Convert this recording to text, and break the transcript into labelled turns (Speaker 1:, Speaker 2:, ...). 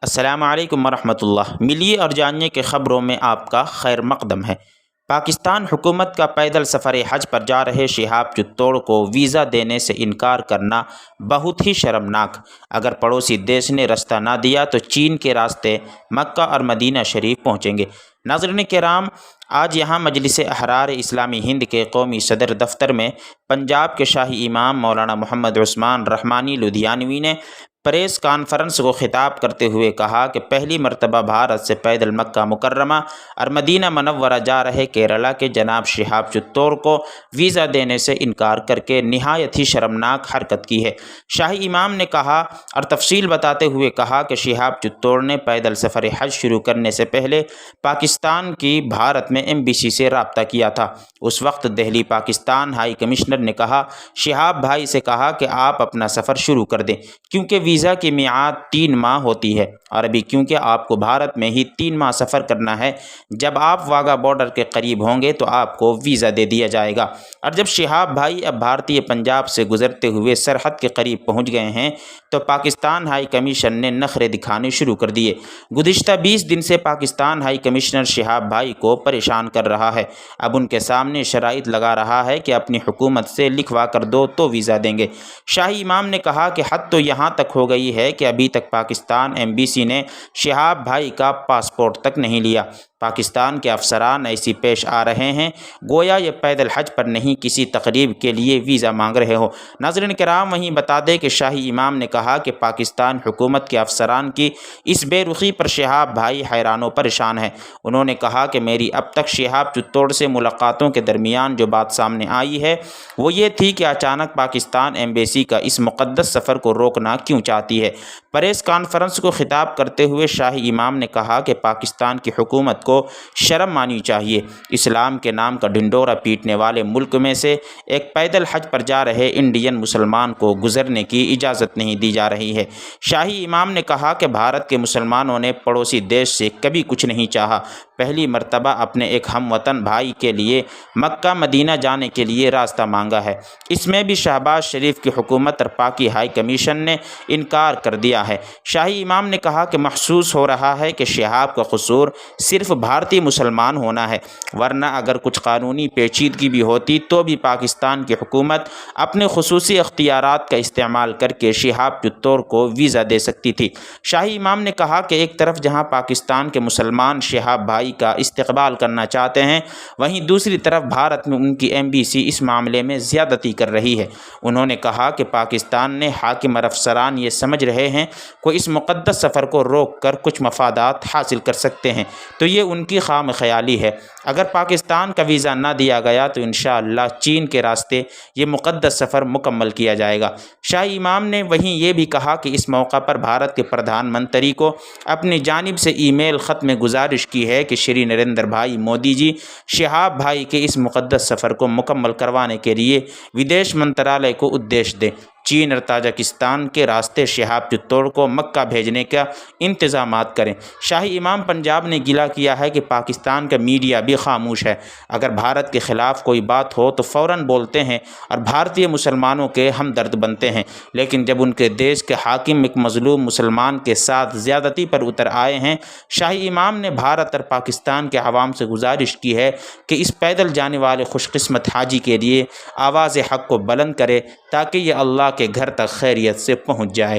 Speaker 1: السلام علیکم ورحمۃ اللہ۔ ملیے اور جانیے کہ خبروں میں آپ کا خیر مقدم ہے۔ پاکستان حکومت کا پیدل سفر حج پر جا رہے شہاب چتوڑ کو ویزا دینے سے انکار کرنا بہت ہی شرمناک۔ اگر پڑوسی دیش نے رستہ نہ دیا تو چین کے راستے مکہ اور مدینہ شریف پہنچیں گے۔ ناظرین کرام، آج یہاں مجلس احرار اسلامی ہند کے قومی صدر دفتر میں پنجاب کے شاہی امام مولانا محمد عثمان رحمانی لدھیانوی نے پریس کانفرنس کو خطاب کرتے ہوئے کہا کہ پہلی مرتبہ بھارت سے پیدل مکہ مکرمہ اور مدینہ منورہ جا رہے کیرلا کے جناب شہاب چتوڑ کو ویزا دینے سے انکار کر کے نہایت ہی شرمناک حرکت کی ہے۔ شاہی امام نے کہا اور تفصیل بتاتے ہوئے کہا کہ شہاب چتوڑ نے پیدل سفر حج شروع کرنے سے پہلے پاکستان کی بھارت میں ایمبیسی سے رابطہ کیا تھا۔ اس وقت دہلی پاکستان ہائی کمشنر نے کہا شہاب بھائی سے کہا کہ آپ اپنا سفر شروع کر دیں، کیونکہ ویزا کی میعاد 3 ماہ ہوتی ہے، اور ابھی کیونکہ آپ کو بھارت میں ہی 3 ماہ سفر کرنا ہے، جب آپ واگا بارڈر کے قریب ہوں گے تو آپ کو ویزا دے دیا جائے گا۔ اور جب شہاب بھائی اب بھارتی پنجاب سے گزرتے ہوئے سرحد کے قریب پہنچ گئے ہیں تو پاکستان ہائی کمیشن نے نخرے دکھانے شروع کر دیے۔ گزشتہ 20 دن سے پاکستان ہائی کمشنر شہاب بھائی کو پریشان کر رہا ہے، اب ان کے سامنے شرائط لگا رہا ہے کہ اپنی حکومت سے لکھوا کر دو تو ویزا دیں گے۔ شاہی امام نے کہا کہ حد تو یہاں تک ہو گئی ہے کہ ابھی تک پاکستان ایمبیسی نے شہاب بھائی کا پاسپورٹ تک نہیں لیا۔ پاکستان کے افسران ایسی پیش آ رہے ہیں گویا یہ پیدل حج پر نہیں کسی تقریب کے لیے ویزا مانگ رہے ہو۔ ناظرین کرام، وہیں بتا دیں کہ شاہی امام نے کہا کہ پاکستان حکومت کے افسران کی اس بے رخی پر شہاب بھائی حیران و پریشان ہیں۔ انہوں نے کہا کہ میری اب تک شہاب چتوڑ سے ملاقاتوں کے درمیان جو بات سامنے آئی ہے وہ یہ تھی کہ اچانک پاکستان ایمبیسی کا اس مقدس سفر کو روکنا کیوں چاہتی ہے۔ پریس کانفرنس کو خطاب کرتے ہوئے شاہی امام نے کہا کہ پاکستان کی حکومت کو شرم آنی چاہیے، اسلام کے نام کا ڈھنڈورا پیٹنے والے ملک میں سے ایک پیدل حج پر جا رہے انڈین مسلمان کو گزرنے کی اجازت نہیں دی جا رہی ہے۔ شاہی امام نے کہا کہ بھارت کے مسلمانوں نے پڑوسی دیش سے کبھی کچھ نہیں چاہا، پہلی مرتبہ اپنے ایک ہم وطن بھائی کے لیے مکہ مدینہ جانے کے لیے راستہ مانگا ہے۔ اس میں بھی شہباز شریف کی حکومت اور پاکی ہائی کمیشن نے انکار کر دیا ہے۔ شاہی امام نے کہا کہ محسوس ہو رہا ہے کہ شہاب کا قصور صرف بھارتی مسلمان ہونا ہے، ورنہ اگر کچھ قانونی پیچیدگی بھی ہوتی تو بھی پاکستان کی حکومت اپنے خصوصی اختیارات کا استعمال کر کے شہاب چتوڑ کو ویزا دے سکتی تھی۔ شاہی امام نے کہا کہ ایک طرف جہاں پاکستان کے مسلمان شہاب بھائی کا استقبال کرنا چاہتے ہیں، وہیں دوسری طرف بھارت میں ان کی ایمبیسی اس معاملے میں زیادتی کر رہی ہے۔ انہوں نے کہا کہ پاکستان نے حاکم اور افسران یہ سمجھ رہے ہیں کہ اس مقدس سفر کو روک کر کچھ مفادات حاصل کر سکتے ہیں، تو یہ ان کی خام خیالی ہے۔ اگر پاکستان کا ویزا نہ دیا گیا تو انشاءاللہ چین کے راستے یہ مقدس سفر مکمل کیا جائے گا۔ شاہی امام نے وہیں یہ بھی کہا کہ اس موقع پر بھارت کے پردھان منتری کو اپنی جانب سے ای میل خط میں گزارش کی ہے کہ شری نریندر بھائی مودی جی شہاب بھائی کے اس مقدس سفر کو مکمل کروانے کے لیے ودیش منترالیہ کو ادیش دیں، چین اور تاجکستان کے راستے شہاب چتوڑ کو مکہ بھیجنے کا انتظامات کریں۔ شاہی امام پنجاب نے گلہ کیا ہے کہ پاکستان کا میڈیا بھی خاموش ہے، اگر بھارت کے خلاف کوئی بات ہو تو فوراً بولتے ہیں اور بھارتی مسلمانوں کے ہمدرد بنتے ہیں، لیکن جب ان کے دیش کے حاکم ایک مظلوم مسلمان کے ساتھ زیادتی پر اتر آئے ہیں۔ شاہی امام نے بھارت اور پاکستان کے عوام سے گزارش کی ہے کہ اس پیدل جانے والے خوش قسمت حاجی کے لیے آواز حق کو بلند کرے تاکہ یہ اللہ کے گھر تک خیریت سے پہنچ جائے۔